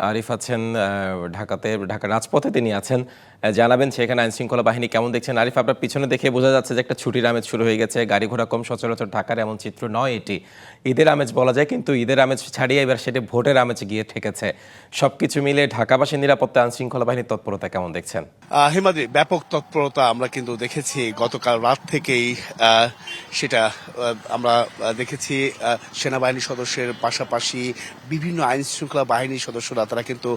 আরিফ আছেন ঢাকা রাজপথে তিনি আছেন। জানাবেন সেখানে আইনশৃঙ্খলা বাহিনী কেমন দেখছেন। আরিফ, আপনার পিছনে দেখে বোঝা যাচ্ছে যে একটা ছুটির আমেজ শুরু হয়ে গেছে। গাড়ি ঘোড়া কম, সচরাচর ঢাকার এমন চিত্র নয় এটি। ঈদের আমেজ বলা যায়, কিন্তু ঈদের আমেজ ছাড়িয়ে এবার সেটা ভোটের আমেজে গিয়ে ঠেকেছে। সবকিছু মিলে ঢাকাবাসীর নিরাপত্তা, আইনশৃঙ্খলা বাহিনীর তৎপরতা কেমন দেখছেন? হিমাদ্রি, ব্যাপক তৎপরতা আমরা কিন্তু দেখেছি গতকাল রাত থেকেই। সেটা আমরা দেখেছি সেনাবাহিনী সদস্যের পাশাপাশি বিভিন্ন আইন শৃঙ্খলা বাহিনীর সদস্যরা তারা কিন্তু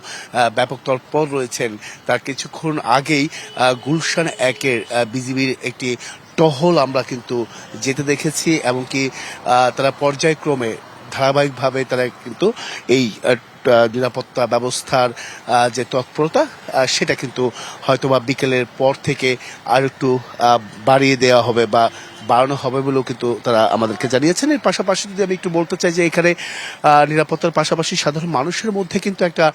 ব্যাপক তৎপর রয়েছেন। তার কিছুক্ষণ আগেই গুলশান 1-এর বিজিবির একটি টহল আমরা কিন্তু যেতে দেখেছি, এমনকি তারা পর্যায়ক্রমে ধারাবাহিকভাবে তারা কিন্তু এই নিরাপত্তা ব্যবস্থার যে তৎপরতা সেটা কিন্তু হয়তোবা বিকেলের পর থেকে আর একটু বাড়িয়ে দেওয়া হবে বা বাড়ানো হবে বলেও কিন্তু তারা আমাদেরকে জানিয়েছেন। এর পাশাপাশি যদি আমি একটু বলতে চাই যে এখানে নিরাপত্তার পাশাপাশি সাধারণ মানুষের মধ্যে কিন্তু একটা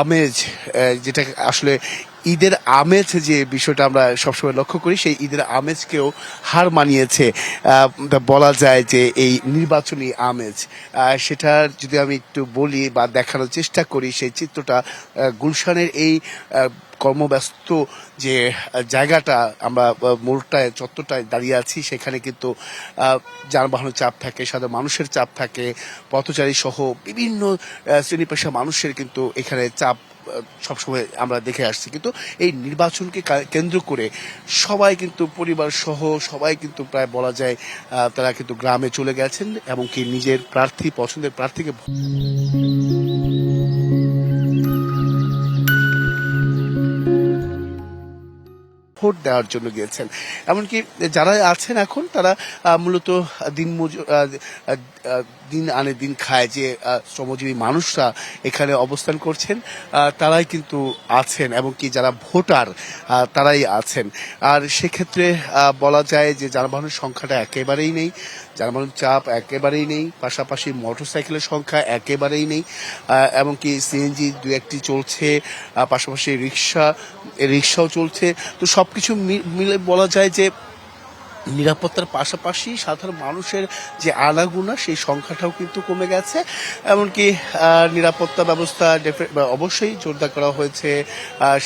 আমেজ, যেটা আসলে ঈদের আমেজ যে বিষয়টা আমরা সবসময় লক্ষ্য করি, সেই ঈদের আমেজকেও হার মানিয়েছে বলা যায় যে এই নির্বাচনী আমেজ। সেটার যদি আমি একটু বলি বা দেখানোর চেষ্টা করি, সেই চিত্রটা গুলশানের এই কর্মব্যস্ত যে জায়গাটা, আমরা মোড়টায় চত্বরটায় দাঁড়িয়ে আছি, সেখানে কিন্তু যানবাহনের চাপ থাকে, সাধারণ মানুষের চাপ থাকে, পথচারী সহ বিভিন্ন শ্রেণী পেশা মানুষের কিন্তু এখানে চাপ সবসময় আমরা দেখে আসছি। কিন্তু এই নির্বাচনকে কেন্দ্র করে সবাই কিন্তু পরিবার সহ সবাই কিন্তু প্রায় বলা যায় তারা কিন্তু গ্রামে চলে গেছেন, এমনকি নিজের প্রার্থী, পছন্দের প্রার্থীকে ভোট দেওয়ার জন্য গিয়েছেন। এমনকি যারা আছেন এখন তারা মূলত দিন আনে দিন খায় যে শ্রমজীবী মানুষরা এখানে অবস্থান করছেন, তারাই কিন্তু আছেন, এবং কি যারা ভোটার তারাই আছেন। আর সেক্ষেত্রে বলা যায় যে যানবাহনের সংখ্যাটা একেবারেই নেই, যানবাহনের চাপ একেবারেই নেই, পাশাপাশি মোটরসাইকেলের সংখ্যা একেবারেই নেই, এমনকি সিএনজি 2-1টি চলছে, পাশাপাশি রিক্সাও চলছে। তো সবকিছু মিলে বলা যায় যে নিরাপত্তার পাশাপাশি সাধারণ মানুষের যে আনাগোনা সেই সংখ্যাটাও কিন্তু কমে গেছে। এমনকি নিরাপত্তা ব্যবস্থা অবশ্যই জোরদার করা হয়েছে।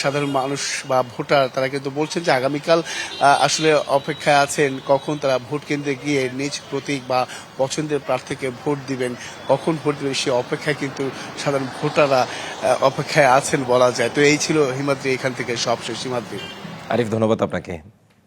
সাধারণ মানুষ বা ভোটার তারা কিন্তু বলছেন যে আগামীকাল আসলে অপেক্ষায় আছেন কখন তারা ভোট কেন্দ্রে গিয়ে নিজ প্রতীক বা পছন্দের প্রার্থীকে ভোট দিবেন, কখন ভোট দিবেন সেই অপেক্ষায় কিন্তু সাধারণ ভোটাররা অপেক্ষায় আছেন বলা যায়। তো এই ছিল হিমাদ্রি এখান থেকে সবশেষ। হিমাদ্রি। আরিফ, ধন্যবাদ আপনাকে।